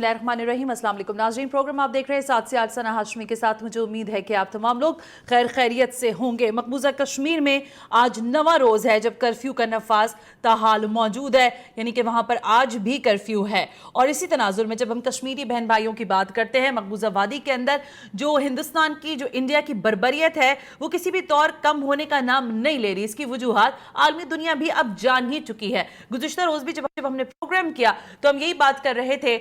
बिस्मिल्लाहिर्रहमानिर्रहीम। अस्सलाम वालेकुम नाज़रीन, प्रोग्राम आप देख रहे हैं 7 से 8 सना हाशमी के साथ। मुझे उम्मीद है कि आप तमाम लोग खैर खैरियत से होंगे। मकबूजा कश्मीर में आज नवा रोज़ है जब कर्फ्यू का नफाज ताहाल मौजूद है, यानी कि वहाँ पर आज भी कर्फ्यू है। और इसी तनाजुर में जब हम कश्मीरी बहन भाइयों की बात करते हैं, मकबूजा वादी के अंदर जो हिंदुस्तान की, जो इंडिया की बर्बरियत है, वो किसी भी तौर कम होने का नाम नहीं ले रही। इसकी वजूहात आलमी दुनिया भी अब जान ही चुकी है। गुज़िश्ता रोज़ भी जब हमने प्रोग्राम किया तो हम यही बात कर रहे थे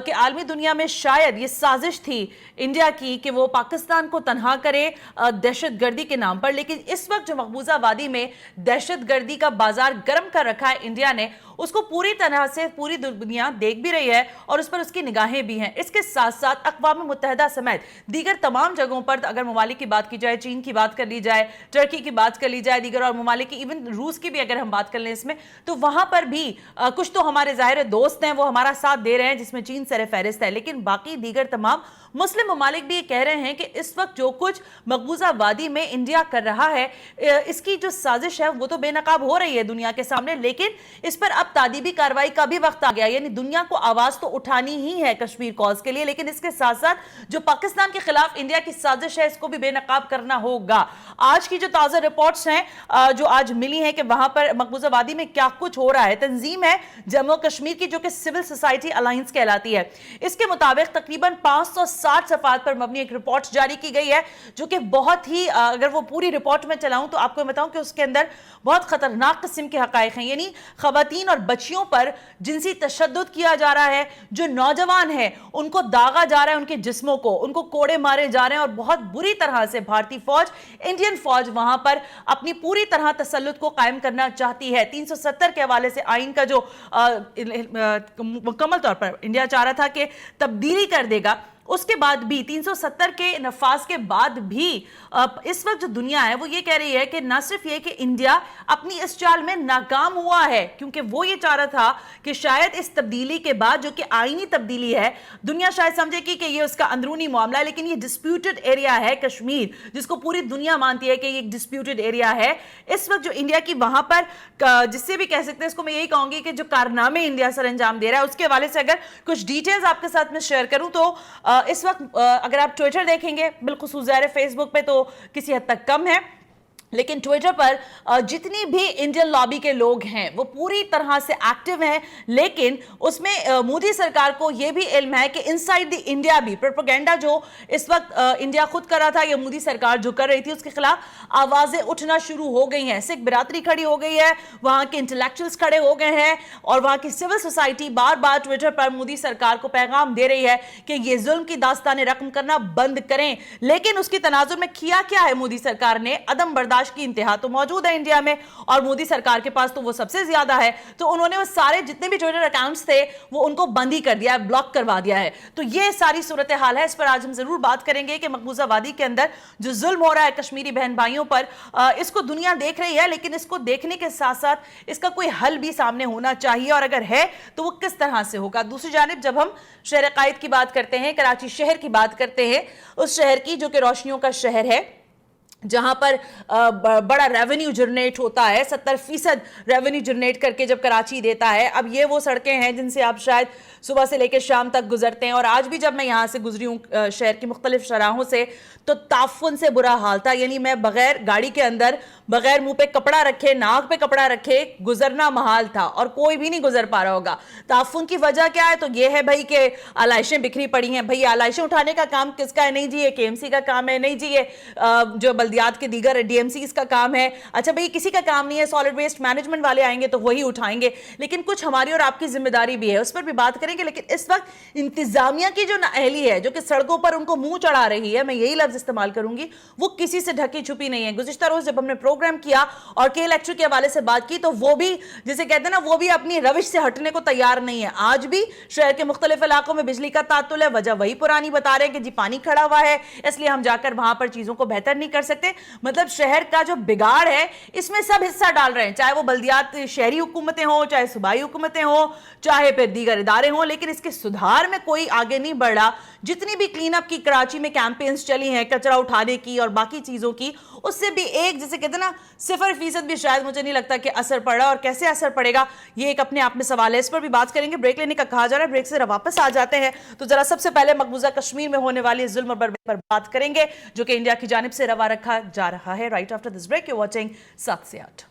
कि आलमी दुनिया में शायद ये साजिश थी इंडिया की कि वो पाकिस्तान को तनहा करे दहशतगर्दी के नाम पर। लेकिन इस वक्त जो मकबूजा वादी में दहशतगर्दी का बाजार गर्म कर रखा है इंडिया ने, उसको पूरी तरह से पूरी दुनिया देख भी रही है और उस पर उसकी निगाहें भी हैं। इसके साथ साथ अक़वाम मुत्तहिदा समेत दीगर तमाम जगहों पर, अगर ममालिक की बात की जाए, चीन की बात कर ली जाए, टर्की की बात कर ली जाए, दीगर और ममालिक की, इवन रूस की भी अगर हम बात कर लें इसमें, तो वहां पर भी कुछ तो हमारे ज़ाहिर दोस्त हैं, वो हमारा साथ दे रहे हैं, जिसमें चीन सर फहरिस्त है। लेकिन बाकी दीगर तमाम मुस्लिम ममालिक भी ये कह रहे हैं कि इस वक्त जो कुछ मकबूजा वादी में इंडिया कर रहा है, इसकी जो साजिश है वो तो बेनकाब हो रही है दुनिया के सामने, लेकिन इस पर अब तादीबी कार्रवाई का भी वक्त आ गया। यानी दुनिया को आवाज तो उठानी ही है कश्मीर कॉज के लिए, लेकिन इसके साथ साथ जो पाकिस्तान के खिलाफ इंडिया की साजिश है, इसको भी बेनकाब करना होगा। आज की जो ताजा रिपोर्ट्स हैं जो आज मिली हैं कि वहां पर मकबूजा वादी में क्या कुछ हो रहा है, तंजीम है जम्मू कश्मीर की जो कि सिविल सोसाइटी अलायंस कहलाती है, इसके मुताबिक तकरीबन 560 सफात पर मबनी एक रिपोर्ट जारी की गई है, जो कि बहुत ही, अगर वो पूरी रिपोर्ट में चलाऊं तो आपको बताऊं कि उसके अंदर बहुत खतरनाक किस्म के हकायक हैं। यानी खवातीन और बच्चियों पर जिनसी तशद्दुद किया जा रहा है, जो नौजवान है उनको दागा जा रहा है, उनके जिस्मों को, उनको कोड़े मारे जा रहे हैं, और बहुत बुरी तरह से भारतीय फौज, इंडियन फौज वहां पर अपनी पूरी तरह तसल्लुत को कायम करना चाहती है। 370 के हवाले से आइन का जो मुकम्मल तौर पर इंडिया चाह रहा था कि तब्दीली कर देगा, उसके बाद भी 370 के नफाज के बाद भी इस वक्त जो दुनिया है वो ये कह रही है कि ना सिर्फ ये कि इंडिया अपनी इस चाल में नाकाम हुआ है, क्योंकि वो ये चाह रहा था कि शायद इस तब्दीली के बाद, जो कि आईनी तब्दीली है, दुनिया शायद समझेगी कि ये उसका अंदरूनी मामला है, लेकिन ये डिस्प्यूटेड एरिया है कश्मीर, जिसको पूरी दुनिया मानती है कि ये एक डिस्प्यूटेड एरिया है। इस वक्त जो इंडिया की वहां पर, जिससे भी कह सकते हैं, इसको मैं यही कहूंगी कि जो कारनामे इंडिया सर अंजाम दे रहा है, उसके हवाले से अगर कुछ डिटेल्स आपके साथ में शेयर करूं तो इस वक्त अगर आप ट्विटर देखेंगे, बिलखुसूस ज़ाहिर फेसबुक पे तो किसी हद तक कम है, लेकिन ट्विटर पर जितनी भी इंडियन लॉबी के लोग हैं वो पूरी तरह से एक्टिव हैं। लेकिन उसमें मोदी सरकार को यह भी इल्म है कि इनसाइड द इंडिया भी प्रोपेगेंडा जो इस वक्त इंडिया खुद कर रहा था या मोदी सरकार जो कर रही थी, उसके खिलाफ आवाजें उठना शुरू हो गई हैं। सिख बिरादरी खड़ी हो गई है, वहां के इंटेलेक्चुअल्स खड़े हो गए हैं, और वहां की सिविल सोसाइटी बार बार ट्विटर पर मोदी सरकार को पैगाम दे रही है कि ये जुल्म की दास्तानें रकम करना बंद करें। लेकिन उसकी तनाजुर में किया क्या है मोदी सरकार ने? अदम बर्दाश्त की इंतहा तो मौजूद है इंडिया में, और मोदी सरकार के पास तो वो सबसे ज्यादा है, तो उन्होंने वो सारे जितने भी ट्विटर अकाउंट्स थे वो उनको बंद ही कर दिया है, ब्लॉक करवा दिया है। तो ये सारी सूरत हाल है। इस पर आज हम जरूर बात करेंगे कि मकबूजा वादी के अंदर जो जुल्म हो रहा है कश्मीरी बहन भाइयों पर, इसको दुनिया देख रही है, लेकिन इसको देखने के साथ साथ इसका कोई हल भी सामने होना चाहिए, और अगर है तो वो किस तरह से होगा। दूसरी जानिब जब हम शहर कायद की बात करते हैं, कराची शहर की बात करते हैं, उस शहर की जो कि रोशनियों का शहर है, जहां पर बड़ा रेवेन्यू जनरेट होता है, 70% रेवेन्यू जनरेट करके जब कराची देता है। अब ये वो सड़कें हैं जिनसे आप शायद सुबह से लेकर शाम तक गुजरते हैं, और आज भी जब मैं यहाँ से गुजरी हूँ शहर की मुख्तलिफ शराहों से, तो ताफुन से बुरा हाल था। यानी मैं बगैर गाड़ी के अंदर, बगैर मुंह पे कपड़ा रखे, नाक पे कपड़ा रखे गुजरना महाल था, और कोई भी नहीं गुजर पा रहा होगा। ताफुन की वजह क्या है? तो ये है भाई कि आलाइशें बिखरी पड़ी हैं। भाई आलाइशें उठाने का काम किसका है? नहीं जी ये केएमसी का काम है, नहीं जी ये जो बल्दियात के दीगर डीएमसी का काम है। अच्छा भाई किसी का काम नहीं है, सॉलिड वेस्ट मैनेजमेंट वाले आएंगे तो वही उठाएंगे, लेकिन कुछ हमारी और आपकी जिम्मेदारी भी है, उस पर भी बात करेंगे। लेकिन इस वक्त इंतजामिया की जो नाअहली है, जो कि सड़कों पर उनको मुंह चढ़ा रही है, मैं यही लफ्ज इस्तेमाल करूंगी, वो किसी से ढकी छुपी नहीं है। गुज़िश्ता रोज जब हमने प्रोग्राम किया और के इलेक्ट्रिक के हवाले से बात की, तो वो भी, जिसे कहते हैं ना, वो भी अपनी रविश से हटने को तैयार नहीं है। आज भी शहर के मुख्तलिफ इलाकों में बिजली का तात्तुल है, वजह वही पुरानी बता रहे हैं कि जी पानी खड़ा हुआ है, इसलिए हम जाकर वहां पर चीजों को बेहतर नहीं कर सकते। देते। मतलब शहर का जो बिगाड़ है इसमें सब हिस्सा डाल रहे हैं, चाहे वो बल्दियात शहरी हुकूमतें हो, चाहे सूबाई हुकूमतें हो, चाहे फिर दीगर इदारे हों, लेकिन इसके सुधार में कोई आगे नहीं बढ़ रहा। जितनी भी क्लीन अप की कराची में कैंपेन्स चली हैं, कचरा उठाने की और बाकी चीजों की, उससे भी एक जैसे कहते हैं ना 0% भी शायद मुझे नहीं लगता कि असर पड़ा। और कैसे असर पड़ेगा ये एक अपने आप में सवाल है, इस पर भी बात करेंगे। ब्रेक लेने का कहा जा रहा है, ब्रेक से वापस आ जाते हैं तो जरा सबसे पहले मकबूजा कश्मीर में होने वाली जुल्म पर बात करेंगे जो कि इंडिया की जानिब से रवा रखा जा रहा है। Right after this break, you watching 7 से 8।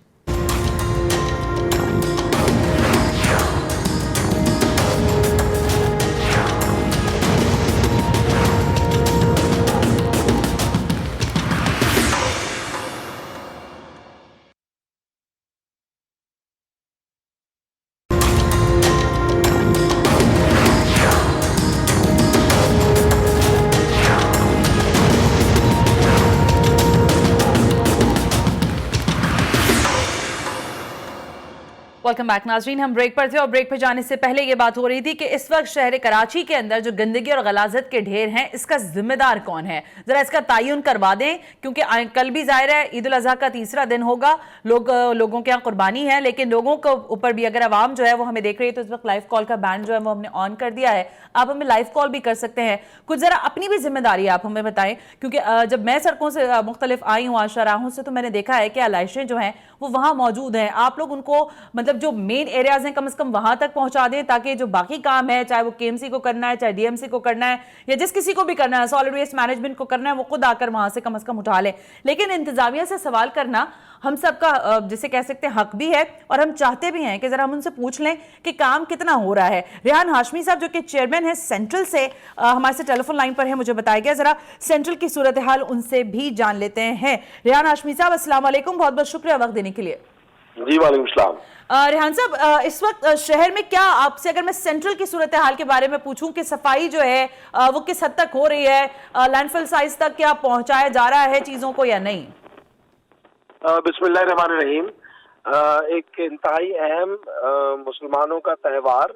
वेलकम बैक नाजरीन, हम ब्रेक पर थे और ब्रेक पर जाने से पहले ये बात हो रही थी कि इस वक्त शहर कराची के अंदर जो गंदगी और गलाजत के ढेर हैं इसका जिम्मेदार कौन है, जरा इसका तयन करवा दें। क्योंकि कल भी जाहिर है ईद उल अजहा का तीसरा दिन होगा, लोगों के यहाँ कुर्बानी है, लेकिन लोगों के ऊपर भी अगर आवाम जो है वो हमें देख रही है तो इस वक्त लाइव कॉल का बैंड जो है वो हमने ऑन कर दिया है, आप हमें लाइव कॉल भी कर सकते हैं। कुछ जरा अपनी भी जिम्मेदारी आप हमें बताएं, क्योंकि जब मैं सड़कों से मुख्तलिफ आई हूँ आशाराहों से, तो मैंने देखा है कि आलाइशें जो हैं वो वहां मौजूद हैं। आप लोग उनको मतलब जो मेन एरियाज हैं कम से कम वहां तक पहुंचा दें ताकि जो बाकी काम है, चाहे वो केएमसी को करना है, चाहे डीएमसी को करना है, या जिस किसी को भी करना है, सॉलिड वेस्ट मैनेजमेंट को करना है, वो खुद आकर वहां से कम उठा लें। लेकिन इंतजामिया से सवाल करना हम सबका जिसे कह सकते हैं हक भी है, और हम चाहते भी हैं कि जरा हम उनसे पूछ लें कि काम कितना हो रहा है। रेहान हाशमी साहब जो कि चेयरमैन है सेंट्रल से, हमारे से टेलीफोन लाइन पर है, मुझे बताया गया, जरा सेंट्रल की सूरत हाल उनसे भी जान लेते हैं। रेहान हाशमी साहब अस्सलाम वालेकुम, बहुत बहुत शुक्रिया वक्त देने के लिए। जी वालेकुम सलाम। रेहान साहब, इस वक्त शहर में क्या, आपसे अगर मैं सेंट्रल की सूरत हाल के बारे में पूछूं कि सफाई जो है वो किस हद तक हो रही है, लैंडफिल साइज तक क्या पहुंचाया जा रहा है चीजों को या नहीं? बिस्मिल्लाहिर्रहमानिर्रहीम। एक इंतहाई अहम मुसलमानों का त्यौहार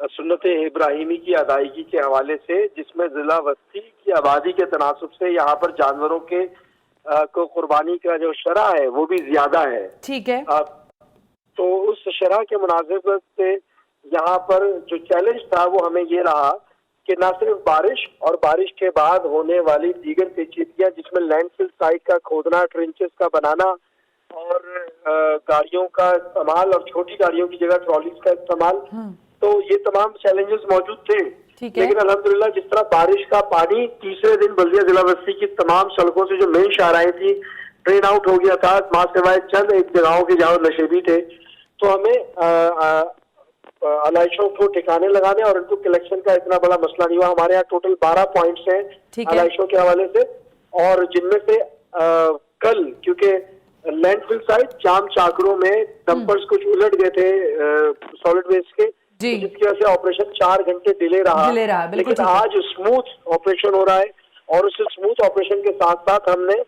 सुन्नत इब्राहिमी की अदायगी के हवाले से, जिसमें जिला वस्ती की आबादी के तनासुब से यहाँ पर जानवरों के को कुर्बानी का जो शरह है वो भी ज्यादा है। ठीक है। तो उस शरह के मुनासिबत से यहाँ पर जो चैलेंज था वो हमें ये रहा कि न सिर्फ बारिश और बारिश के बाद होने वाली दीगर पेचीदगियां, जिसमें लैंडफिल साइट का खोदना, ट्रेंचेस का बनाना और गाड़ियों का इस्तेमाल और छोटी गाड़ियों की जगह ट्रॉलीज का इस्तेमाल, तो ये तमाम चैलेंजेस मौजूद थे। लेकिन अल्हम्दुलिल्लाह जिस तरह बारिश का पानी तीसरे दिन बल्दिया जिला बस्ती की तमाम सड़कों से जो मेन शाहराएं थी ड्रेन आउट हो गया था, मां सिवाय चंद एक जगहों के जहाँ नशेबी थे, तो हमें अलाइशों को ठिकाने लगाने और इनको कलेक्शन का इतना बड़ा मसला नहीं हुआ। हमारे यहाँ टोटल 12 पॉइंट्स हैं अलाइशों के हवाले से, और जिनमें से कल क्योंकि लैंडफिल साइट जाम चाकरों में डंपर्स कुछ उलट गए थे सॉलिड वेस्ट के, जिसकी वजह से ऑपरेशन 4 घंटे डिले रहा। लेकिन आज स्मूथ ऑपरेशन हो रहा है, और उस स्मूथ ऑपरेशन के साथ साथ हमने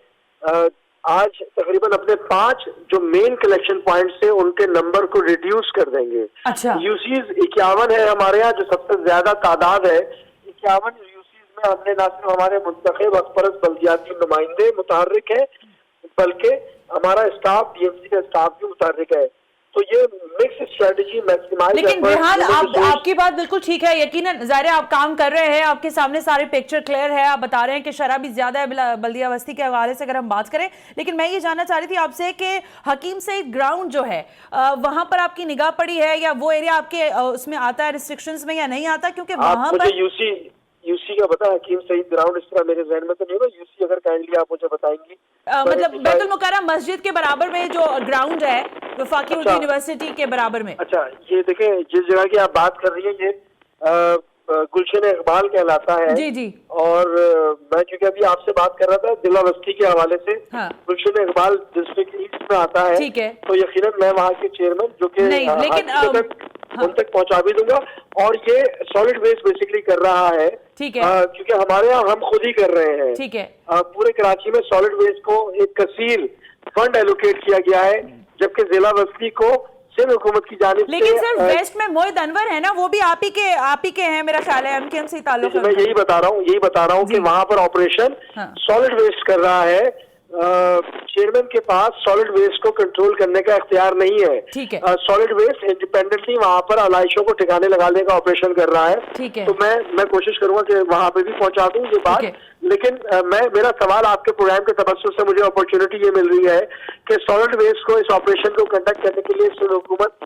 आज तकरीबन अपने 5 जो मेन कलेक्शन पॉइंट्स थे उनके नंबर को रिड्यूस कर देंगे। अच्छा। यूसीज 51 है हमारे यहाँ, जो सबसे ज्यादा तादाद है। 51 यूसीज में हमने न सिर्फ हमारे मुंतखब अखबरस बल्दियाती नुमाइंदे मुतहर्रिक है, बल्कि हमारा स्टाफ, डीएमसी का स्टाफ भी मुतहर्रिक है। तो ये मिक्स स्ट्रेटजी मैक्सिमाइज। लेकिन रेहान आपकी बात बिल्कुल ठीक है, यकीनन ज़ाहिर है आप काम कर रहे हैं, आपके सामने सारे पिक्चर क्लियर है, आप बता रहे हैं कि शराब भी ज्यादा है बल्दिया बस्ती के हवाले से अगर हम बात करें। लेकिन मैं ये जानना चाह रही थी आपसे कि हकीम सईद ग्राउंड जो है वहां पर आपकी निगाह पड़ी है, या वो एरिया आपके उसमें आता है रिस्ट्रिक्शंस में या नहीं आता? क्योंकि वहां पर यूसी का पता है, हकीम सईद ग्राउंड इस तरह मेरे जहन में तो नहीं होगा। यूसी अगर काइंडली आप मुझे बताएंगी। मतलब बैतुल मुकर्रम मस्जिद के बराबर में जो ग्राउंड है वफाकी उर्दू यूनिवर्सिटी के बराबर में। अच्छा, ये देखें जिस जगह की आप बात कर रही हैं ये गुलशन इकबाल कहलाता है। जी जी। और मैं क्योंकि अभी आपसे बात कर रहा था जिला बस्ती के हवाले से, हाँ। गुलशन इकबाल डिस्ट्रिक्ट ईस्ट में आता है। ठीक है। तो यकीनन मैं वहाँ के चेयरमैन जो कि उन तक पहुँचा भी दूंगा, और ये सॉलिड वेस्ट बेसिकली कर रहा है। ठीक है। क्योंकि हमारे यहाँ हम खुद ही कर रहे हैं। ठीक है। पूरे कराची में सॉलिड वेस्ट को एक कसीर फंड एलोकेट किया गया है, जबकि जिला बस्ती को सिंध हुकूमत की जानिब से। लेकिन सर वेस्ट में मोहित अनवर है ना, वो भी आप ही के हैं मेरा ख्याल है, एमकेएम से ताल्लुक है। मैं यही बता रहा हूँ कि वहाँ पर ऑपरेशन सॉलिड वेस्ट कर रहा है चेयरमैन के पास सॉलिड वेस्ट को कंट्रोल करने का इख्तियार नहीं है। ठीक है। सॉलिड वेस्ट इंडिपेंडेंटली वहां पर आलाइशों को ठिकाने लगाने का ऑपरेशन कर रहा है। ठीक है। तो मैं कोशिश करूंगा कि वहां पे भी पहुंचा दूं ये बात। लेकिन मेरा सवाल आपके प्रोग्राम के तबस्सुम से मुझे अपॉर्चुनिटी ये मिल रही है कि सॉलिड वेस्ट को इस ऑपरेशन को कंडक्ट करने के लिए सिंध हुकूमत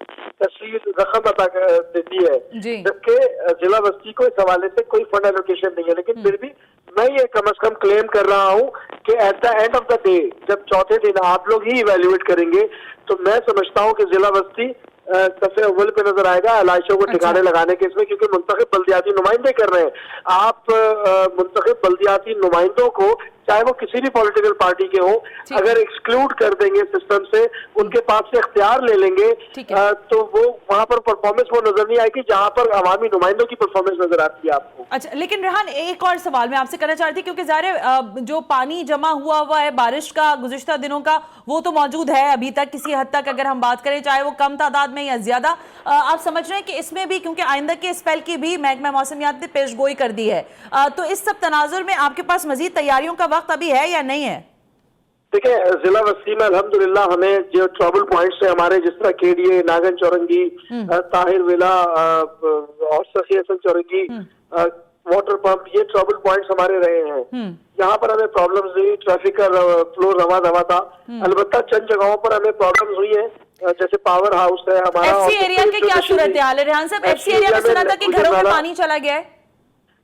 तस्वीर रकम अदा देती है, जबकि जिला बस्ती को इस हवाले से कोई फंड एलोकेशन नहीं है। लेकिन फिर भी मैं ये कम से कम क्लेम कर रहा हूँ कि at the end of the day, जब चौथे दिन आप लोग ही इवेल्युएट करेंगे, तो मैं समझता हूँ कि जिला बस्ती सबसे अव्वल पे नजर आएगा आलाइशों को ठिकाने लगाने के इसमें, क्योंकि मुंतखब बल्दियाती नुमाइंदे कर रहे हैं। आप मुंतखब बल्दियाती नुमाइंदों को, चाहे वो किसी भी पॉलिटिकल पार्टी के हों, अगर एक्सक्लूड कर देंगे सिस्टम से, उनके पास से इख्तियार ले लेंगे, तो वो वहां पर परफॉर्मेंस वो नजर नहीं आएगी जहां पर अवामी नुमाइंदों की परफॉर्मेंस नजर आती है आपको। अच्छा, लेकिन रेहान एक और सवाल मैं आपसे करना चाह रही थी, क्योंकि ज़ाहिर जो पानी जमा हुआ है बारिश का गुज़िश्ता दिनों का, वो तो मौजूद है अभी तक किसी हद तक, अगर हम बात करें चाहे वो कम तादाद में या ज्यादा। आप समझ रहे हैं कि इसमें भी, क्योंकि आइंदा के स्पेल की भी महकमा मौसमियात ने पेशगोई कर दी है, तो इस सब तनाजुर में आपके पास मजीद तैयारियों का वक्त अभी है या नहीं है? देखिए, जिला बस्ती में अल्हम्दुलिल्लाह हमें जो ट्रबल पॉइंट्स है हमारे, जिस तरह केडीए, नागन चौरंगी, ताहिर विला और सखी हसन चौरंगी, वाटर पंप, ये ट्रबल पॉइंट्स हमारे रहे हैं। यहाँ पर हमें प्रॉब्लम्स हुई, ट्रैफिक का फ्लो रवा दवा था। अलबत्ता चंद जगहों पर हमें प्रॉब्लम्स हुई है, जैसे पावर हाउस है हमारा। एफसी एरिया की क्या सूरत हाल है रेहान साहब? एफसी एरिया में सुना था कि घरों में पानी चला गया है।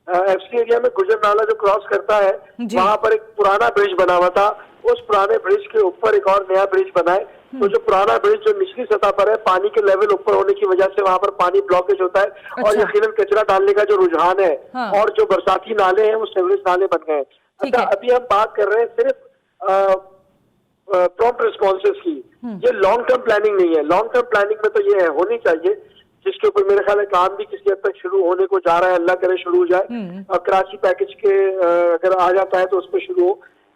एफसी एरिया में गुजर नाला जो क्रॉस करता है, वहाँ पर एक पुराना ब्रिज बना हुआ था, उस पुराने ब्रिज के ऊपर एक और नया ब्रिज बना है। तो जो पुराना ब्रिज जो निचली सतह पर है, पानी के लेवल ऊपर होने की वजह से वहां पर पानी ब्लॉकेज होता है। और यकीनन कचरा डालने का जो रुझान है, और जो बरसाती नाले हैं वो सीवरेज नाले बन गए। अच्छा, अभी हम बात कर रहे हैं सिर्फ प्रॉम्प्ट रिस्पॉन्सेस की, ये लॉन्ग टर्म प्लानिंग नहीं है। लॉन्ग टर्म प्लानिंग में तो ये होनी चाहिए, जिसके ऊपर मेरे ख्याल है काम भी किसी हद तक शुरू होने को जा रहा है, अल्लाह करे शुरू हो जाए। और कराची पैकेज के अगर आ जाता है तो उस पर शुरू हो,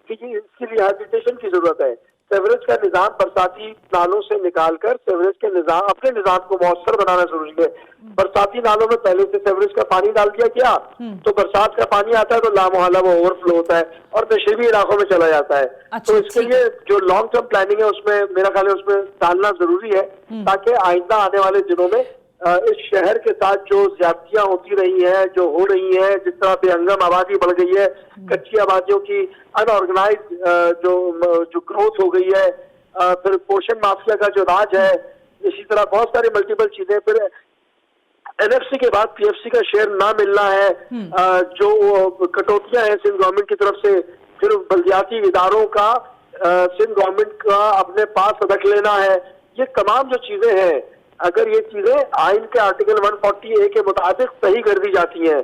क्योंकि इसकी रिहैबिलिटेशन की जरूरत है। सेवरेज का निजाम बरसाती नालों से निकालकर सेवरेज के निजाम, अपने निजाम को मौसर बनाना जरूरी है। बरसाती नालों में पहले से सेवरेज का पानी डाल दिया गया, तो बरसात का पानी आता है तो लामोहल्ला वो ओवरफ्लो होता है और नशेबी इलाकों में चला जाता है। तो इसके लिए जो लॉन्ग टर्म प्लानिंग है उसमें मेरा ख्याल है उसमें डालना जरूरी है, ताकि आइंदा आने वाले दिनों में इस शहर के साथ जो ज्यादतियां होती रही हैं, जो हो रही हैं, जिस तरह बेहंगम आबादी बढ़ गई है, कच्ची आबादियों की अनऑर्गेनाइज जो ग्रोथ हो गई है, फिर पोषण माफिया का जो राज है, इसी तरह बहुत सारी मल्टीपल चीजें, फिर एनएफसी के बाद पीएफसी का शेयर ना मिलना है, जो कटौतियां हैं सिंध गवर्नमेंट की तरफ से, फिर बल्दियाती इदारों का सिंध गवर्नमेंट का अपने पास रख लेना है, ये तमाम जो चीजें हैं, अगर ये चीजें आइन के आर्टिकल 140A के मुताबिक सही कर दी जाती हैं,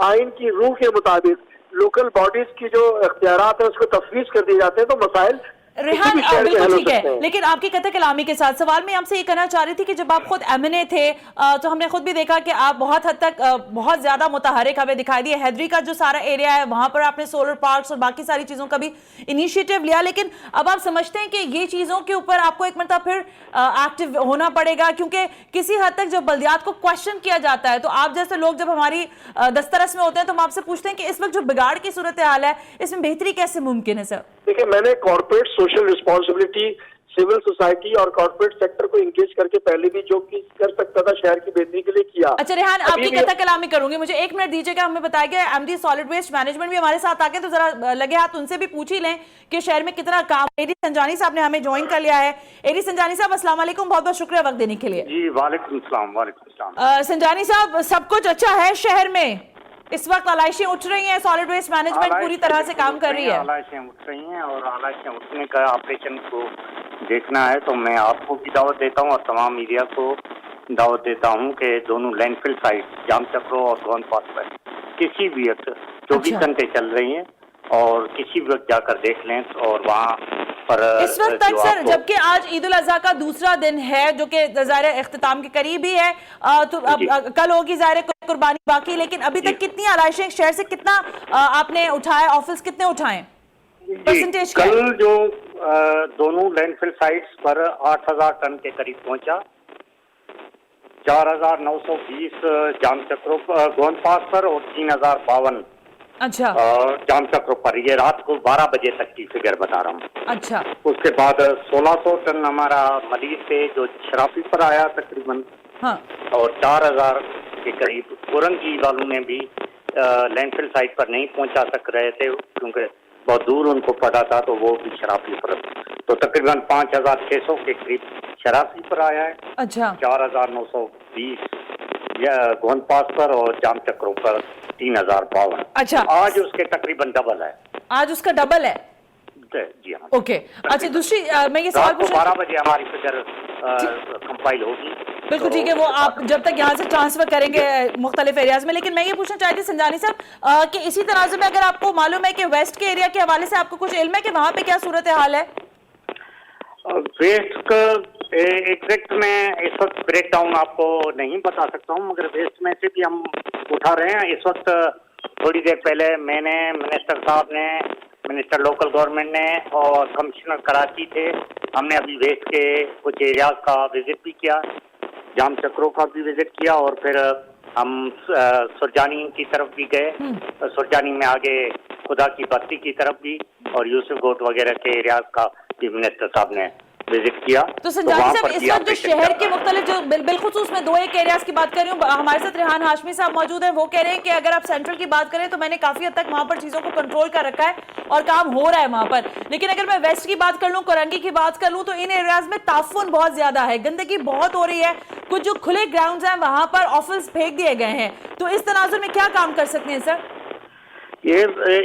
आइन की रूह के मुताबिक लोकल बॉडीज की जो इख्तियारात है उसको तफवीज कर दिए जाते हैं, तो मसाइल रेहान बिल्कुल ठीक है। लेकिन आपकी कथा कलामी के साथ सवाल में आपसे ये कहना चाह रही थी कि जब आप खुद एमएनए थे तो हमने खुद भी देखा कि आप बहुत हद तक बहुत ज्यादा मुतहरिक हमें दिखाई दिए। हैदरी का जो सारा एरिया है वहां पर आपने सोलर पार्क्स और बाकी सारी चीजों का भी इनिशिएटिव लिया, लेकिन अब आप समझते हैं कि ये चीजों के ऊपर आपको एक मरतबा फिर एक्टिव होना पड़ेगा, क्योंकि किसी हद तक जब बल्दियात को क्वेश्चन किया जाता है तो आप जैसे लोग जब हमारी दस्तरस में होते हैं तो हम आपसे पूछते हैं कि इस वक्त जो बिगाड़ की सूरत हाल है इसमें बेहतरी कैसे मुमकिन है? सर देखिए, मैंने corporate social responsibility, civil society और कॉर्पोरेट सेक्टर को इंगेज करके पहले भी जो कर सकता था शहर की बेहतरी के लिए किया। अच्छा रेहान, आपकी कथा कलामी करूंगी, मुझे एक मिनट दीजिएगा। हमें बताया गया एमडी सॉलिड वेस्ट मैनेजमेंट भी हमारे साथ आके, तो जरा लगे हाथ उनसे भी पूछ ही लें कि शहर में कितना काम। एडी संजानी साहब ने हमें ज्वाइन कर लिया है। एडी संजानी साहब, अस्सलाम वालेकुम, बहुत बहुत शुक्रिया वक्त देने के लिए। जी वालेकुम सलाम। संजानी साहब, सब कुछ अच्छा है शहर में? इस वक्त आलाइशें उठ रही हैं, सॉलिड वेस्ट मैनेजमेंट पूरी तरह से काम कर रही है? आलाइशें उठ रही हैं और आलाइशें उठने का ऑपरेशन को देखना है तो मैं आपको भी दावत देता हूँ और तमाम मीडिया को दावत देता हूँ कि दोनों लैंडफिल साइट जाम चक्रो और गोन पास पर किसी भी वक्त 24 घंटे चल रही हैं और किसी भी वक्त जाकर देख लें। और वहाँ पर इस वक्त तक सर, जबकि आज ईद उल अजहा का दूसरा दिन है जो कि ज़ाहिर इख्तिताम के करीब ही है, तो अब कल होगी ज़ाहिर कुर्बानी बाकी, लेकिन अभी तक कितनी आलाइशें शहर से कितना आपने उठाए, ऑफिस कितने उठाए, परसेंटेज? कल जो दोनों लैंडफिल साइट्स पर 8000 टन के करीब पहुंचा, 4920 जाम चक्रों गोंद पास पर और 3052 अच्छा जाम चक्रों पर। ये रात को 12 बजे तक की फिगर बता रहा हूँ। अच्छा उसके बाद 1600 टन हमारा मरीज से जो शराफी पर आया तकरीबन, हाँ और 4000 के करीब कुरंगी वालों ने भी लैंडफिल साइट पर नहीं पहुंचा सक रहे थे क्योंकि बहुत दूर उनको पड़ा था, तो वो भी शराफी पर, तो तकरीबन 5600 के करीब शराफी पर आया है। अच्छा 4920 गोंद पास पर और जाम चक्रों पर 3052। अच्छा आज उसके तकरीबन डबल है। आज उसका डबल है। जी हाँ। ओके अच्छा दूसरी मैं ये सवाल रात को पूछना 12 बजे हमारी फिगर कंपाइल होगी। बिल्कुल ठीक है, वो आप जब तक यहाँ से ट्रांसफर करेंगे मुख्तलिफ एरियाज में। लेकिन मैं ये पूछना चाहती थी संजानी साहब कि इसी तराजू में अगर आपको मालूम है कि वेस्ट के एरिया के हवाले से आपको कुछ इल्म है कि वहाँ पे क्या सूरत हाल है? वेस्ट का एग्जैक्ट में इस वक्त ब्रेक डाउन आपको नहीं बता सकता हूँ, मगर वेस्ट में से भी हम उठा रहे हैं। इस वक्त थोड़ी देर पहले मैंने, मिनिस्टर साहब ने, मिनिस्टर लोकल गवर्नमेंट ने और कमिश्नर कराची थे, हमने अभी वेस्ट के कुछ एरियाज का विजिट भी किया, जाम चक्रों का भी विजिट किया, और फिर हम सुरजानी की तरफ भी गए। सुरजानी में आगे खुदा की बस्ती की तरफ भी और यूसुफ गोट वगैरह के एरियाज का भी मिनिस्टर साहब ने विजिट किया। तो संजानी साहब इस वक्त जो शहर के मुख्तलिफ जो बिलखुसूस मैं 2-1 एरियाज की बात कर रही हूँ, हमारे साथ रेहान हाशमी साहब मौजूद हैं। वो कह रहे हैं कि अगर आप सेंट्रल की बात करें तो मैंने काफी हद तक वहां पर चीजों को कंट्रोल कर रखा है और काम हो रहा है वहां पर। लेकिन अगर मैं वेस्ट की बात कर लूँ, कोरंगी की बात कर लूँ, तो इन एरियाज में ताफुन बहुत ज्यादा है, गंदगी बहुत हो रही है। कुछ जो खुले ग्राउंड हैं वहां पर ऑफिस फेंक दिए गए हैं। तो इस तनाजुर में क्या काम कर सकते हैं सर? ये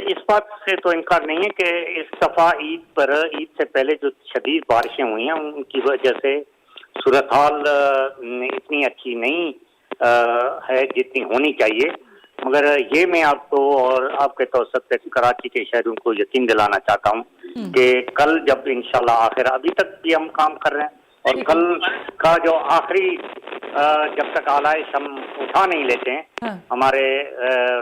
इस बात से तो इनकार नहीं है कि इस दफा ईद से पहले जो शदीद बारिशें हुई हैं उनकी वजह से सूरत हाल इतनी अच्छी नहीं है जितनी होनी चाहिए। मगर ये मैं आपको और आपके तौसत से कराची के शहरों को यकीन दिलाना चाहता हूँ कि कल जब इंशाल्लाह आखिर, अभी तक भी हम काम कर रहे हैं, और कल का जो आखिरी जब तक आलाइश हम उठा नहीं लेते हैं, हमारे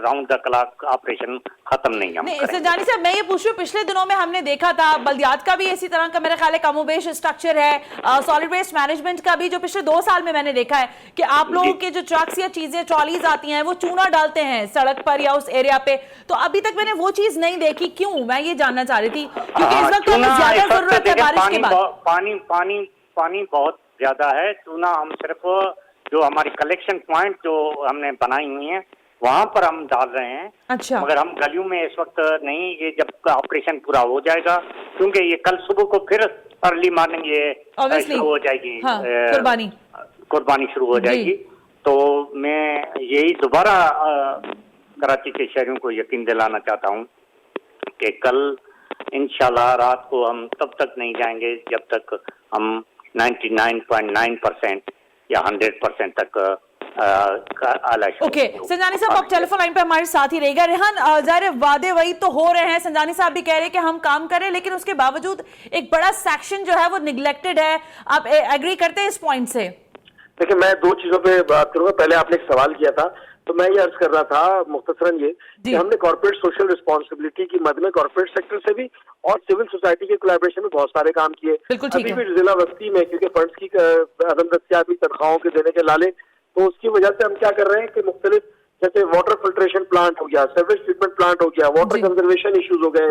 राउंड द क्लॉक ऑपरेशन खत्म नहीं हम करेंगे। संजानी साहब मैं ये पूछ रही हूँ, पिछले दिनों में हमने देखा था बल्दियात का भी इसी तरह का मेरा ख्याल है कमोबेश स्ट्रक्चर है, सॉलिड वेस्ट मैनेजमेंट का भी जो पिछले 2 साल में मैंने देखा है कि आप लोगों के जो ट्रक्स या चीजें ट्रॉलीज आती हैं वो चूना डालते हैं सड़क पर या उस एरिया पे। तो अभी तक मैंने वो चीज नहीं देखी, क्यों? मैं ये जानना चाह रही थी क्योंकि इस वक्त हमें ज्यादा जरूरत है बारिश के बाद। पानी बहुत ज्यादा है। चूना हम सिर्फ जो हमारी कलेक्शन पॉइंट जो हमने बनाई हुई है वहां पर हम डाल रहे हैं। अच्छा। मगर हम गलियों में इस वक्त नहीं, ये जब ऑपरेशन पूरा हो जाएगा, क्योंकि ये कल सुबह को फिर अर्ली मॉर्निंग ये शुरू हो जाएगी, कुर्बानी शुरू हो जाएगी। तो मैं यही दोबारा कराची के शहरों को यकीन दिलाना चाहता हूँ कि कल इंशाल्लाह रात को हम तब तक नहीं जाएंगे जब तक हम 99.9% या 100% तक ओके। संजानी साहब आप टेलीफोन लाइन पे हमारे साथ ही रहेगा। रेहान, ज़ाहिर वादे वही तो हो रहे हैं, संजानी साहब भी कह रहे हैं कि हम काम करें, लेकिन उसके बावजूद एक बड़ा सेक्शन जो है वो निगलेक्टेड है। आप एग्री करते हैं इस पॉइंट से? देखिए, मैं 2 चीजों पे बात करूंगा। पहले आपने एक सवाल किया था, तो मैं ये अर्ज कर रहा था मुख्तसरन ये कि हमने कॉर्पोरेट सोशल रिस्पॉन्सिबिलिटी की मद में कॉर्पोरेट सेक्टर से भी और सिविल सोसाइटी के कोलैबोरेशन में बहुत सारे काम किए। अभी भी जिला बस्ती में क्योंकि फंड्स की अदम दस्तियाबी, तनख्वाहों के देने के लाले, तो उसकी वजह से हम क्या कर रहे हैं कि मुख्तलिफ जैसे वाटर फिल्ट्रेशन प्लांट हो गया, सर्विस ट्रीटमेंट प्लांट हो गया, वाटर कंजर्वेशन इश्यूज हो गए,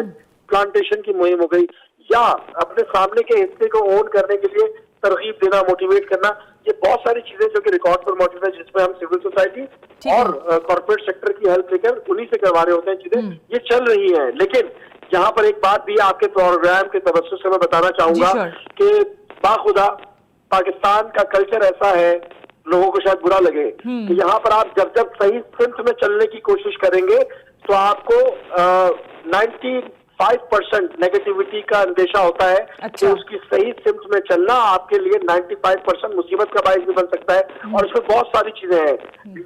प्लांटेशन की मुहिम हो गई, या अपने सामने के हिस्से को ओन करने के लिए तरगीब देना, मोटिवेट करना, ये बहुत सारी चीजें जो कि रिकॉर्ड पर मौजूद है, जिसमें हम सिविल सोसाइटी और कॉर्पोरेट सेक्टर की हेल्प लेकर उन्हीं से करवा रहे होते हैं चीजें, ये चल रही हैं। लेकिन यहाँ पर एक बात भी आपके प्रोग्राम के तवज्जुह से मैं बताना चाहूंगा कि बाखुदा पाकिस्तान का कल्चर ऐसा है, लोगों को शायद बुरा लगे कि यहाँ पर आप जब जब सही सिम्त में चलने की कोशिश करेंगे तो आपको 95% नेगेटिविटी का अंदेशा होता है। अच्छा। कि उसकी सही सिम्त में चलना आपके लिए 95% मुसीबत का बायस भी बन सकता है। और इसमें बहुत सारी चीजें हैं,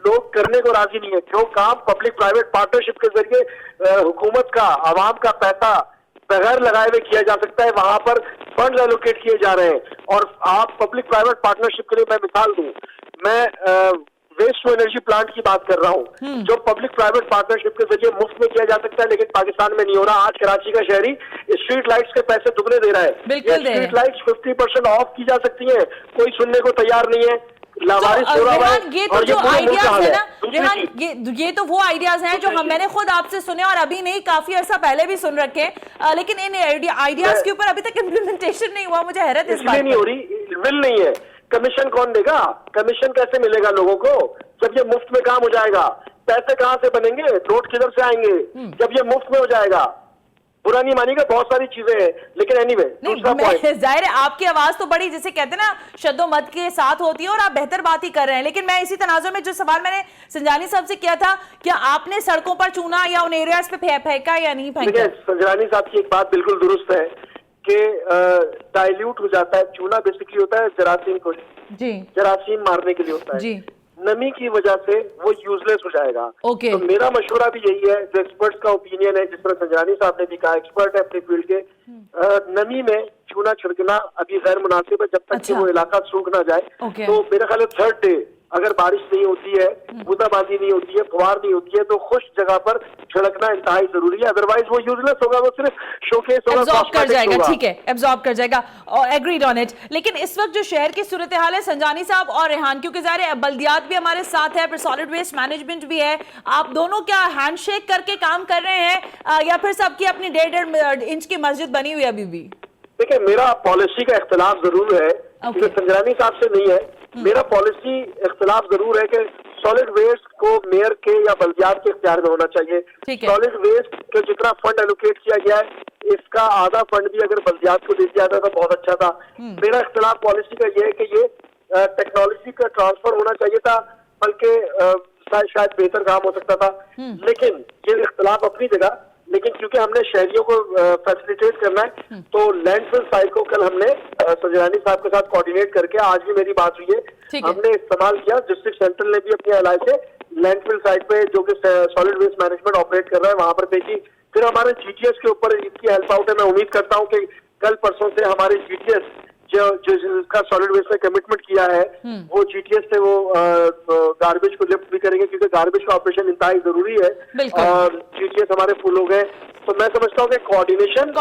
लोग करने को राजी नहीं है। जो काम पब्लिक प्राइवेट पार्टनरशिप के जरिए हुकूमत का, आवाम का पैसा बगैर लगाए हुए किया जा सकता है, वहां पर फंड एलोकेट किए जा रहे हैं। और आप पब्लिक प्राइवेट पार्टनरशिप के लिए मैं मिसाल दूं, मैं वेस्ट टू एनर्जी प्लांट की बात कर रहा हूँ, जो पब्लिक प्राइवेट पार्टनरशिप के जरिए मुफ्त में किया जा सकता है, लेकिन पाकिस्तान में नहीं हो रहा। आज कराची का शहरी स्ट्रीट लाइट्स के पैसे दुगने दे रहा है। स्ट्रीट लाइट्स 50% ऑफ की जा सकती हैं, कोई सुनने को तैयार नहीं है। लावारिस तो हो रहा है रेहान, ये तो और जो पूरे मुल्क का आइडियाज हाल है है। ना दूसरी रेहान, चीज- ये तो वो आइडियाज हैं जो मैंने खुद आपसे सुने और अभी नहीं, काफी अर्सा पहले भी सुन रखे हैं, लेकिन इन आइडियाज के ऊपर अभी तक इम्प्लीमेंटेशन नहीं हुआ। मुझे हैरत इस इसलिए बात नहीं हो रही, विल नहीं है। कमीशन कौन देगा? कमीशन कैसे मिलेगा लोगों को जब ये मुफ्त में काम हो जाएगा? पैसे कहां से बनेंगे? नोट किधर से आएंगे जब ये मुफ्त में हो जाएगा? बुरा नहीं मानिएगा, बहुत सारी चीजें हैं, लेकिन एनीवे दूसरा पॉइंट, नहीं, जाहिर है आपकी आवाज तो बड़ी, जिसे कहते हैं ना, शब्दों मत के साथ होती है और आप बेहतर बात ही कर रहे हैं। लेकिन मैं इसी तनाजुर में जो सवाल मैंने संजानी साहब से किया था, क्या आपने सड़कों पर चूना या उन एरियाज पे फेंका या नहीं फेंका? देखिए संजरानी साहब की एक बात बिल्कुल दुरुस्त है कि डाइल्यूट हो जाता है। चूना बेसिकली होता है जरासीम को, जी जरासीम मारने के लिए होता है। जी नमी की वजह से वो यूजलेस हो जाएगा। ओके। तो मेरा मशवरा भी यही है, जो एक्सपर्ट्स का ओपिनियन है, जिस तरह संजरानी साहब ने भी कहा, एक्सपर्ट है अपने फील्ड के, नमी में चूना छिड़कना अभी गैर मुनासिब है जब तक कि अच्छा। वो इलाका सूख ना जाए। ओके। तो मेरा ख्याल है थर्ड डे अगर बारिश नहीं होती है, बूंदाबांदी नहीं होती है, फुहार नहीं होती है, तो खुश्क जगह पर छिड़कना इंतहाई जरूरी है। अदरवाइज वो यूजलेस होगा, वो सिर्फ शोकेस होगा, एब्जॉर्ब कर कॉस्मेटिक्स जाएगा। होगा। ठीक है, एब्जॉर्ब कर जाएगा, और एग्रीड ऑन इट। लेकिन इस वक्त जो शहर की सूरत हाल है संजानी साहब और रेहान, क्योंकि ज़ाहिर है बल्दियात भी हमारे साथ है, फिर सॉलिड वेस्ट मैनेजमेंट भी है, आप दोनों क्या हैंडशेक करके काम कर रहे हैं या फिर सबकी अपनी 1.5 इंच की मस्जिद बनी हुई है अभी भी? देखिए मेरा पॉलिसी का इख्तलाफ जरूर है, जो संजरानी साहब से नहीं है। मेरा पॉलिसी इख्तलाफ जरूर है कि सॉलिड वेस्ट को मेयर के या बल्दियात के इख्तियार में होना चाहिए। ठीक है। सॉलिड वेस्ट के जितना फंड एलोकेट किया गया है, इसका आधा फंड भी अगर बल्दियात को दे दिया जाता तो बहुत अच्छा था। मेरा इख्तलाफ पॉलिसी का ये है कि ये टेक्नोलॉजी का ट्रांसफर होना चाहिए था, बल्कि शायद बेहतर काम हो सकता था। लेकिन ये इख्तलाफ अपनी जगह, लेकिन क्योंकि हमने शहरियों को फैसिलिटेट करना है, तो लैंडफिल साइट को कल हमने संजरानी साहब के साथ कोऑर्डिनेट करके, आज भी मेरी बात हुई है, हमने इस्तेमाल किया। डिस्ट्रिक्ट सेंट्रल ने भी अपनी एलाई से लैंडफिल साइट पे जो कि सॉलिड वेस्ट मैनेजमेंट ऑपरेट कर रहा है वहां पर देखी। फिर हमारे जीटीएस के ऊपर इसकी हेल्प आउट है। मैं उम्मीद करता हूँ कि कल परसों से हमारे जीटीएस जो जिसका सॉलिड वेस्ट में कमिटमेंट किया है, वो जीटीएस से वो गार्बेज को लिफ्ट भी करेंगे, क्योंकि गार्बेज का ऑपरेशन इंतहाई जरूरी है। और जीटीएस हमारे फुल हो गए, तो मैं समझता हूँ कि कोऑर्डिनेशन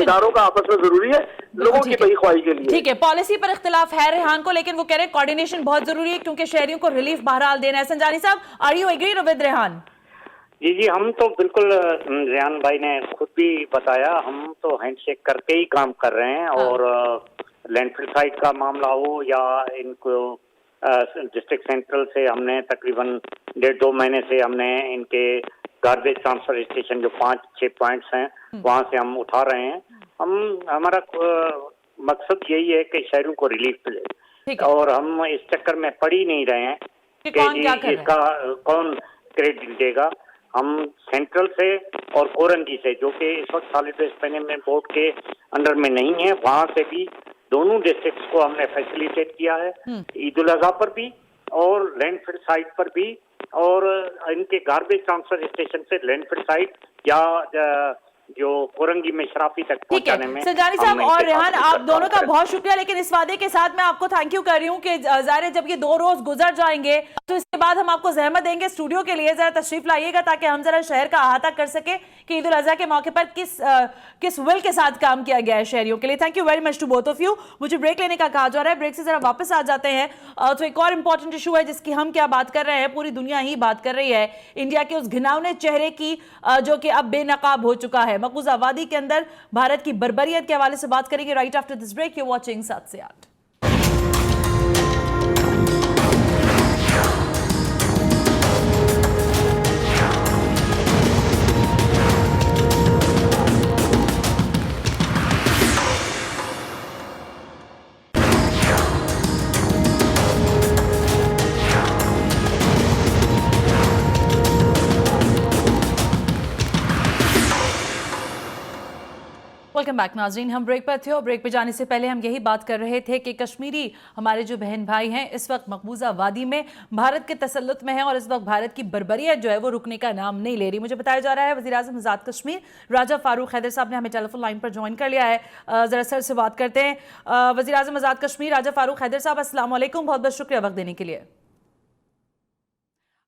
इदारों का आपस में जरूरी है लोगों की बही ख्वाही के लिए। ठीक है, पॉलिसी पर इख्तिलाफ है रेहान को, लेकिन वो कह रहे हैं कोऑर्डिनेशन बहुत जरूरी है क्योंकि शहरियों को रिलीफ बहरहाल देना है। संजानी साहब, are you agree with Rehan? जी जी, हम तो बिल्कुल, रेहान भाई ने खुद भी बताया, हम तो हैंडशेक करके ही काम कर रहे हैं। और लैंडफिल साइट का मामला हो या इनको डिस्ट्रिक्ट सेंट्रल से हमने तकरीबन 1.5-2 महीने से हमने इनके गार्बेज ट्रांसफर स्टेशन जो 5-6 पॉइंट्स हैं वहां से हम उठा रहे हैं। हमारा मकसद यही है कि शहरों को रिलीफ मिले, और हम इस चक्कर में पड़ ही नहीं रहे हैं कि इसका कौन क्रेडिट देगा। हम सेंट्रल से और कोरंगी से, जो कि इस वक्त सॉलिड वेस्ट मैनेजमेंट बोर्ड के अंडर में नहीं है, वहां से भी दोनों डिस्ट्रिक्ट्स को हमने फैसिलिटेट किया है, ईद उल अजहा पर भी और लैंडफिल साइट पर भी, और इनके गार्बेज ट्रांसफर स्टेशन से लैंडफिल साइट या जो कोरंगी में शराफी तक पहुंचाने में। संजानी साहब और रेहान, आप दोनों का बहुत शुक्रिया, लेकिन इस वादे के साथ मैं आपको थैंक यू कर रही हूँ कि ज़ाहिर जब ये 2 रोज गुजर जाएंगे तो इसके बाद हम आपको जहमत देंगे स्टूडियो के लिए, जरा तशरीफ लाइएगा ताकि हम जरा शहर का अहाता कर सके कि ईद उल अजहा के मौके पर किस विल के साथ काम किया गया है शहरियों के लिए। Thank you very much to both of you. मुझे ब्रेक लेने का कहा जा रहा है, ब्रेक से जरा वापस आ जाते हैं। तो एक और इंपॉर्टेंट इशू है जिसकी हम क्या बात कर रहे हैं, पूरी दुनिया ही बात कर रही है, इंडिया के उस घिनौने चेहरे की जो कि अब बेनकाब हो चुका है। मकबूजा वादी के अंदर भारत की बर्बरियत के हवाले से बात करेंगे right after this break. You watching 7 से 8। वेलकम बैक नाज़रीन, हम ब्रेक पर थे और ब्रेक पे जाने से पहले हम यही बात कर रहे थे कि कश्मीरी हमारे जो बहन भाई हैं इस वक्त मकबूजा वादी में भारत के तसल्लुत में हैं और इस वक्त भारत की बर्बरियत जो है वो रुकने का नाम नहीं ले रही। मुझे बताया जा रहा है वज़ीर आज़म आज़ाद कश्मीर राजा फारूक हैदर साहब ने हमें टेलीफोन लाइन पर ज्वाइन कर लिया है। ज़रा सर से बात करते हैं। वज़ीर आज़म आज़ाद कश्मीर राजा फारूक हैदर साहब, अस्सलाम वालेकुम, बहुत बहुत शुक्रिया वक्त देने के लिए।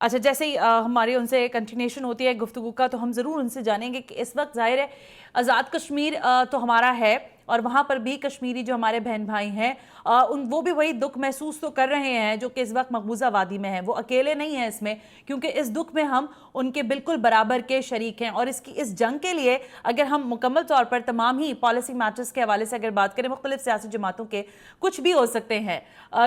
अच्छा, जैसे ही हमारी उनसे कंटिन्यूशन होती है गुफ्तगू का, तो हम ज़रूर उनसे जानेंगे कि इस वक्त ज़ाहिर है आज़ाद कश्मीर तो हमारा है और वहां पर भी कश्मीरी जो हमारे बहन भाई हैं वो भी वही दुख महसूस तो कर रहे हैं जो कि इस वक्त मकबूजा वादी में है। वो अकेले नहीं है इसमें, क्योंकि इस दुख में हम उनके बिल्कुल बराबर के शरीक हैं। और इस जंग के लिए अगर हम मुकम्मल तौर पर तमाम ही पॉलिसी मैटर्स के हवाले से अगर बात करें, मुख्तलिफ सियासी जमातों के कुछ भी हो सकते हैं,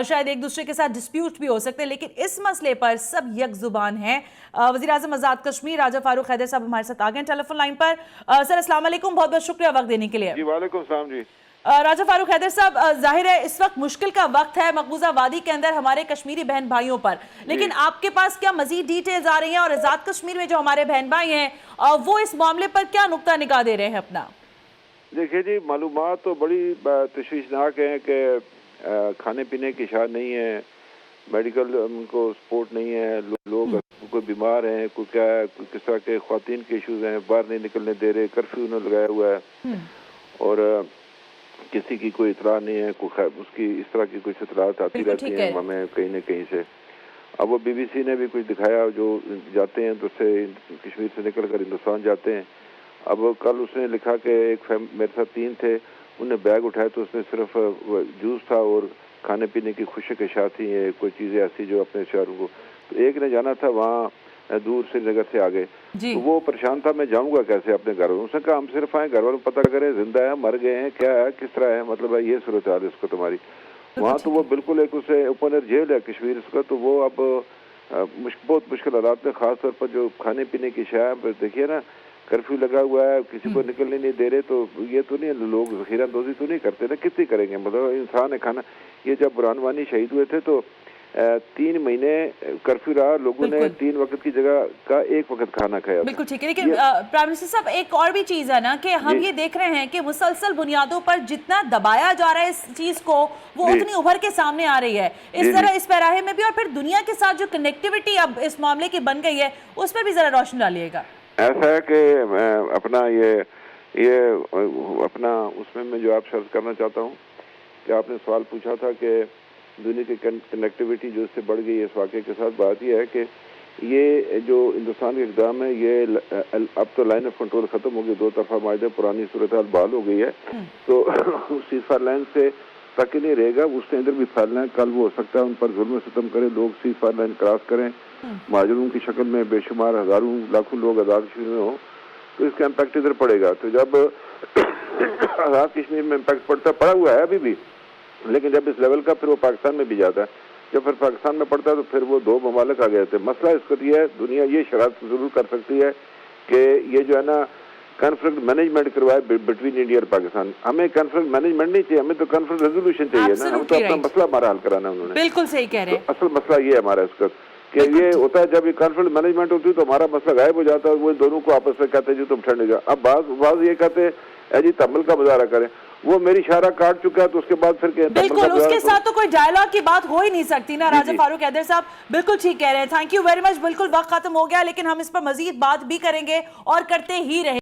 शायद एक दूसरे के साथ डिस्प्यूट भी हो सकते हैं, लेकिन इस मसले पर सब यक जुबान है। वज़ीर आज़म आज़ाद कश्मीर राजा फारूक हैदर साहब हमारे साथ आ गए टेलीफोन लाइन पर। सर अस्सलाम वालेकुम, बहुत बहुत शुक्रिया वक्त देने के लिए। जी वालेकुम सलाम जी। राजा फारूक हैदर साहब, जाहिर है इस वक्त मुश्किल का वक्त है मकबूजा वादी के अंदर हमारे कश्मीरी बहन भाइयों पर, लेकिन आपके पास क्या मजीद डिटेल्स आ रही हैं और आजाद कश्मीर में जो हमारे बहन भाई हैं वो इस मामले पर क्या नुक्ता निगाह दे रहे हैं अपना? देखिए जी, मालूमात तो बड़ी तशवीशनाक हैं कि खाने पीने की शायद नहीं है, मेडिकल उनको सपोर्ट नहीं है, लोग कोई बीमार हैं, कोई क्या है, कोई किस तरह के ख्वातीन के इशूज़ हैं, बाहर नहीं निकलने दे रहे, कर्फ्यू उन्होंने लगाया हुआ है और किसी की कोई इतला नहीं है, कोई उसकी इस तरह की कुछ इतलात आती रहती हैं हमें कहीं न कहीं से। अब वो BBC ने भी कुछ दिखाया, जो जाते हैं तो उससे कश्मीर से निकल कर हिंदुस्तान जाते हैं। अब कल उसने लिखा कि मेरे साथ 3 थे, उन्होंने बैग उठाया तो उसमें सिर्फ जूस था और खाने पीने की खुशक अशाया थी, कोई चीज़ें ऐसी जो अपने शहरों को, तो एक ने जाना था वहाँ दूर श्रीनगर से आ गए, तो वो परेशान था मैं जाऊंगा कैसे अपने घर वालों। उसने कहा हम सिर्फ आए, घर वालों को पता करें जिंदा है, मर गए हैं, क्या है, किस तरह है, मतलब है ये सूरत हाल है इसको तुम्हारी। वहाँ तो वो बिल्कुल एक उसे ओपन एयर जेल है कश्मीर उसका, तो वो अब बहुत मुश्किल हालात में, खास तौर पर जो खाने पीने की शाया देखिए ना, कर्फ्यू लगा हुआ है, किसी को निकलने नहीं दे रहे, तो ये तो नहीं लोग जखीरा अंदोजी तो नहीं करते ना, कितनी करेंगे, मतलब इंसान है खाना। ये जब बुरहान वानी शहीद हुए थे तो 3 महीने कर्फ्यू रहा, लोगों ने 3 वक्त की जगह का 1 वक्त खाना खाया। बिल्कुल ठीक है, लेकिन प्राइम मिनिस्टर साहब एक और भी चीज है ना कि हम ये देख रहे हैं कि मुसलसल बुनियादों पर जितना दबाया जा रहा है इस चीज को, वो उतनी उभर के सामने आ रही है इस तरह इस पैराहे में भी, और फिर दुनिया के साथ जो कनेक्टिविटी अब इस मामले की बन गई है उस पर भी जरा रोशनी डालिएगा। ऐसा है कि अपना ये अपना उसमें मैं जो आप सर्च करना चाहता हूँ कि आपने सवाल पूछा था कि दुनिया की कनेक्टिविटी जो इससे बढ़ गई है इस वाक़े के साथ। बात यह है कि ये जो हिंदुस्तान का इक़दाम है, ये अब तो लाइन ऑफ कंट्रोल ख़त्म हो गई, 2 तरफा माहिदे, पुरानी सूरत हाल बहाल हो गई है, तो सीज़फायर लाइन से तक ही नहीं रहेगा, उसके अंदर भी फैलना है। कल वो हो सकता है उन पर जुल्म सितम करे, लोग सीज़फायर लाइन क्रॉस करें, महाजरों की शक्ल में बेशुमार हज़ारों लाखों लोग आज़ाद कश्मीर में हो, तो इसका इम्पैक्ट इधर पड़ेगा। तो जब आज़ाद कश्मीर में इम्पैक्ट पड़ा हुआ है अभी भी, लेकिन जब इस लेवल का फिर वो पाकिस्तान में भी जाता है, जब फिर पाकिस्तान में पड़ता है तो फिर वो 2 ममालिक आ गए थे। मसला इसका ये है, दुनिया ये शरारत जरूर कर सकती है कि ये जो है ना कॉन्फ्लिक्ट मैनेजमेंट करवाए बिटवीन इंडिया और पाकिस्तान। हमें कॉन्फ्लिक्ट मैनेजमेंट नहीं चाहिए, हमें तो कॉन्फ्लिक्ट रेजोल्यूशन चाहिए ना, हम तो अपना मसला हमारा हल कराना है उन्होंने। बिल्कुल सही कह रहे हैं। तो असल मसला ये है हमारा इसका कि ये होता है जब ये कॉन्फ्लिक्ट मैनेजमेंट होती है तो हमारा मसला गायब हो जाता है, वो दोनों को आपस में कहते हैं जी तुम ठंड जा। अब बाज ये कहते हैं जी तम्बल का मुजाहरा करें, वो मेरी इशारा काट चुका है तो उसके बाद फिर बिल्कुल उसके साथ तो कोई डायलॉग की बात हो ही नहीं सकती ना। राजा फारूक हैदर साहब बिल्कुल ठीक कह रहे हैं, थैंक यू वेरी मच। बिल्कुल वक्त खत्म हो गया, लेकिन हम इस पर मजीद बात भी करेंगे और करते ही रहे।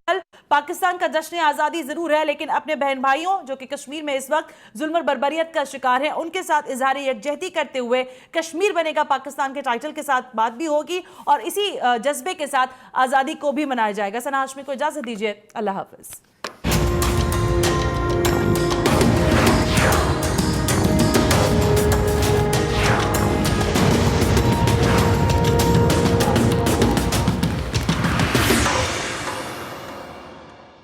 पाकिस्तान का जश्न आज़ादी जरूर है, लेकिन अपने बहन भाइयों जो कि कश्मीर में इस वक्त जुल्म और बर्बरियत का शिकार हैं, उनके साथ इजहार यकजहती करते हुए कश्मीर बनेगा पाकिस्तान के टाइटल के साथ बात भी होगी और इसी जज्बे के साथ आज़ादी को भी मनाया जाएगा। सना हाशमी को इजाजत दीजिए, अल्लाह हाफिज।